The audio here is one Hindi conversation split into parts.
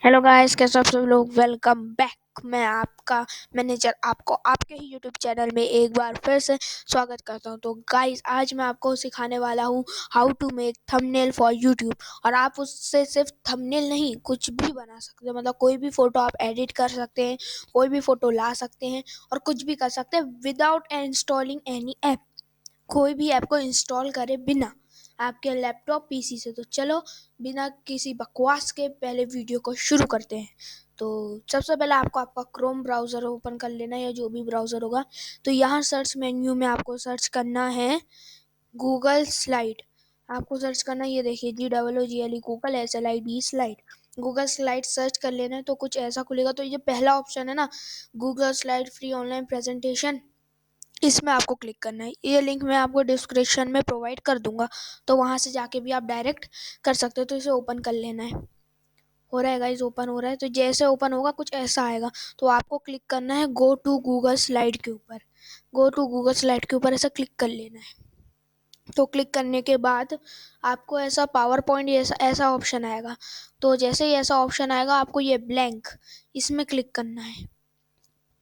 हेलो गाइस, कैसे आप सब लोग। Welcome back. मैं आपका मैनेजर आपको आपके ही यूट्यूब चैनल में एक बार फिर से स्वागत करता हूं। तो गाइस, आज मैं आपको सिखाने वाला हूं how to make thumbnail for YouTube. और आप उससे सिर्फ थंबनेल नहीं, कुछ भी बना सकते हैं। मतलब कोई भी फ़ोटो आप एडिट कर सकते हैं, कोई भी फ़ोटो ला सकते हैं और कुछ भी कर सकते हैं विदाउट इंस्टॉलिंग एनी ऐप। कोई भी ऐप को इंस्टॉल करे बिना, आपके लैपटॉप पीसी से। तो चलो, बिना किसी बकवास के पहले वीडियो को शुरू करते हैं। तो सबसे पहले आपको आपका क्रोम ब्राउज़र ओपन कर लेना है या जो भी ब्राउज़र होगा। तो यहाँ सर्च मेन्यू में आपको सर्च करना है गूगल स्लाइड। आपको सर्च करना है, ये देखिए GOOGLE, Google SLID slide. Google slide search कर लेना है तो कुछ ऐसा खुलेगा। तो ये पहला ऑप्शन है ना, Google slide free online presentation, इसमें आपको क्लिक करना है। ये लिंक मैं आपको डिस्क्रिप्शन में प्रोवाइड कर दूंगा, तो वहाँ से जाके भी आप डायरेक्ट कर सकते हो। तो इसे ओपन कर लेना है। हो रहा है गाइस, ओपन हो रहा है। तो जैसे ओपन होगा कुछ ऐसा आएगा, तो आपको क्लिक करना है गो टू गूगल स्लाइड के ऊपर। गो टू गूगल स्लाइड के ऊपर ऐसा क्लिक कर लेना है। तो क्लिक करने के बाद आपको ऐसा पावर पॉइंट ऐसा ऐसा ऑप्शन आएगा। तो जैसे ही ऐसा ऑप्शन आएगा, आपको ये ब्लैंक, इसमें क्लिक करना है।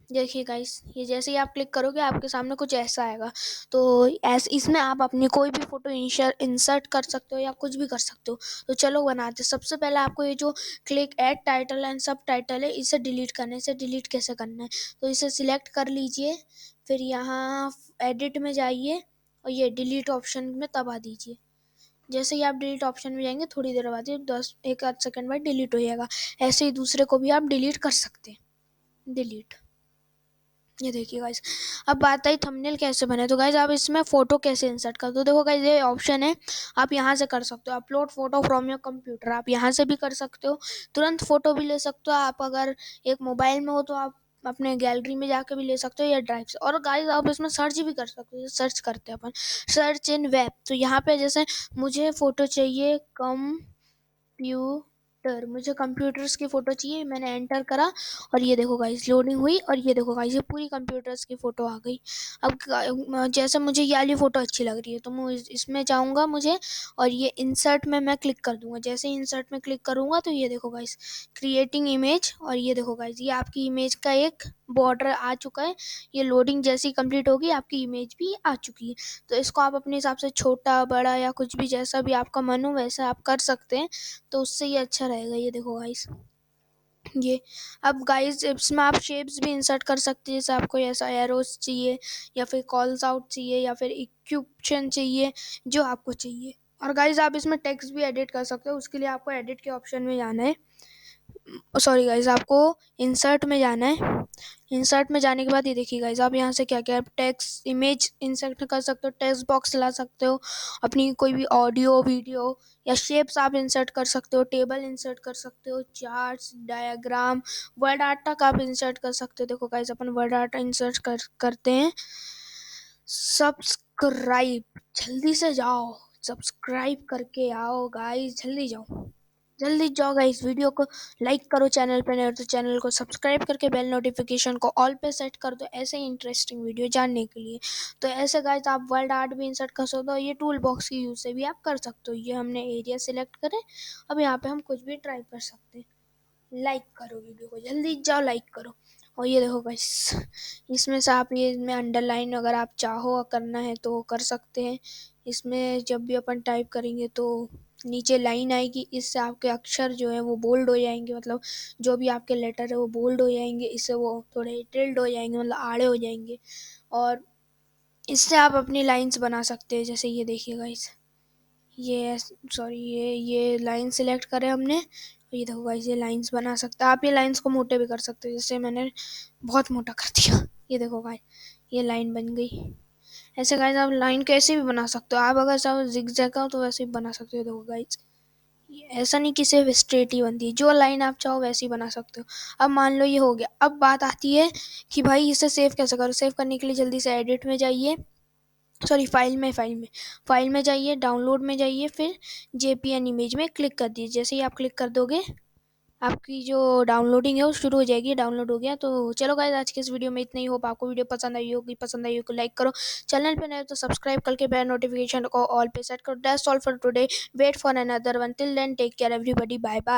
देखिए गाइस, ये जैसे ही आप क्लिक करोगे आपके सामने कुछ ऐसा आएगा। तो इसमें आप अपनी कोई भी फ़ोटो इंसर्ट कर सकते हो या कुछ भी कर सकते हो। तो चलो बनाते हैं। सबसे पहले आपको ये जो क्लिक ऐड टाइटल एंड सब टाइटल है, इसे डिलीट करना है। इसे डिलीट कैसे करना है, तो इसे सिलेक्ट कर लीजिए, फिर यहाँ एडिट में जाइए और ये डिलीट ऑप्शन में दबा दीजिए। जैसे ही आप डिलीट ऑप्शन में जाएंगे, थोड़ी देर बाद ये 1 आध सेकंड बाद डिलीट हो जाएगा। ऐसे ही दूसरे को भी आप डिलीट कर सकते हैं। डिलीट। ये देखिए गाइस, अब बात आई थंबनेल कैसे बने। तो गाइस, आप इसमें फ़ोटो कैसे इंसर्ट कर दो। देखो गाइस, ये ऑप्शन है, आप यहाँ से कर सकते हो upload photo from your computer. आप यहाँ से भी कर सकते हो, तुरंत फ़ोटो भी ले सकते हो। आप अगर एक मोबाइल में हो तो आप अपने गैलरी में जाके भी ले सकते हो या ड्राइव से। और गाइस, आप इसमें सर्च भी कर सकते हो। सर्च करते हैं अपन, सर्च इन वेब। तो यहाँ पे जैसे मुझे फ़ोटो चाहिए मुझे कंप्यूटर्स की फ़ोटो चाहिए, मैंने एंटर करा और ये देखो गाइस लोडिंग हुई और ये देखो गाइस ये पूरी कंप्यूटर्स की फ़ोटो आ गई। अब जैसे मुझे ये वाली फ़ोटो अच्छी लग रही है तो मैं इसमें जाऊँगा मुझे, और ये इंसर्ट में मैं क्लिक कर दूँगा। जैसे ही इंसर्ट में क्लिक करूँगा तो ये देखो गाइस क्रिएटिंग इमेज, और ये देखो गाइस ये आपकी इमेज का एक बॉर्डर आ चुका है। ये लोडिंग जैसी कंप्लीट होगी, आपकी इमेज भी आ चुकी है। तो इसको आप अपने हिसाब से छोटा बड़ा या कुछ भी जैसा भी आपका मन हो वैसा आप कर सकते हैं। तो उससे ये अच्छा रहेगा। ये देखो गाइस, ये अब गाइस इसमें आप शेप्स भी इंसर्ट कर सकते हैं। जैसे आपको ऐसा एरोस चाहिए या फिर कॉल्स आउट चाहिए या फिर इक्वेशन चाहिए, जो आपको चाहिए। और गाइस, आप इसमें टेक्स्ट भी एडिट कर सकते हो। उसके लिए आपको एडिट के ऑप्शन में जाना है। सॉरी गाइस, आपको इंसर्ट में जाना है। इंसर्ट में जाने के बाद ये देखिए गाइस, आप यहाँ से क्या क्या टेक्स्ट इमेज इंसर्ट कर सकते हो, टेक्स्ट बॉक्स ला सकते हो, अपनी कोई भी ऑडियो वीडियो या शेप्स आप इंसर्ट कर सकते हो, टेबल इंसर्ट कर सकते हो, चार्ट्स डायग्राम, वर्ड आर्ट तक आप इंसर्ट कर सकते हो। देखो गाइस, अपन वर्ड आर्ट इंसर्ट करते हैं। सब्सक्राइब, जल्दी से जाओ, सब्सक्राइब करके आओ गाइस, जल्दी जाओ, जल्दी जाओ गाइस। वीडियो को लाइक करो, चैनल पे नए हो तो चैनल को सब्सक्राइब करके बेल नोटिफिकेशन को ऑल पे सेट कर दो, ऐसे ही इंटरेस्टिंग वीडियो जानने के लिए। तो ऐसे गाइस आप वर्ड आर्ट भी इंसर्ट कर सकते हो। ये टूल बॉक्स की यूज से भी आप कर सकते हो। ये हमने एरिया सिलेक्ट करे, अब यहाँ पे हम कुछ भी ट्राई कर सकते हैं। लाइक करो वीडियो को, जल्दी जाओ लाइक करो। और ये देखो गाइस, इसमें से आप ये इसमें अंडरलाइन अगर आप चाहो करना है तो कर सकते हैं। इसमें जब भी अपन टाइप करेंगे तो नीचे लाइन आएगी, इससे आपके अक्षर जो है वो बोल्ड हो जाएंगे। मतलब जो भी आपके लेटर है वो बोल्ड हो जाएंगे, इससे वो थोड़े टिल्ड हो जाएंगे, मतलब आड़े हो जाएंगे। और इससे आप अपनी लाइंस बना सकते हैं। जैसे ये देखिए गाइस, ये सॉरी ये लाइन सिलेक्ट करें हमने, ये देखो गाइस ये लाइंस बना सकते हैं। आप ये लाइंस को मोटे भी कर सकते हैं, जैसे मैंने बहुत मोटा कर दिया। ये देखो गाइस, ये लाइन बन गई। ऐसे गाइस आप लाइन कैसे भी बना सकते हो। आप अगर चाहो जिगजैग हो तो वैसे भी बना सकते हो। देखो गाइस, ऐसा नहीं कि सिर्फ स्ट्रेट ही बनती है, जो लाइन आप चाहो वैसी बना सकते हो। अब मान लो ये हो गया। अब बात आती है कि भाई इसे सेव कैसे करो। सेव करने के लिए जल्दी से एडिट में जाइए, सॉरी फाइल में जाइए, डाउनलोड में जाइए, फिर जेपीएन इमेज में क्लिक कर दीजिए। जैसे ही आप क्लिक कर दोगे, आपकी जो डाउनलोडिंग है वो शुरू हो जाएगी। डाउनलोड हो गया। तो चलो गाइस, आज के इस वीडियो में इतना ही। होप आपको वीडियो पसंद आई होगी। पसंद आई हो तो लाइक करो, चैनल पे नए हो तो सब्सक्राइब करके बेल नोटिफिकेशन को ऑल पे सेट करो। That's all for today, wait for another one, till then take care everybody, bye bye.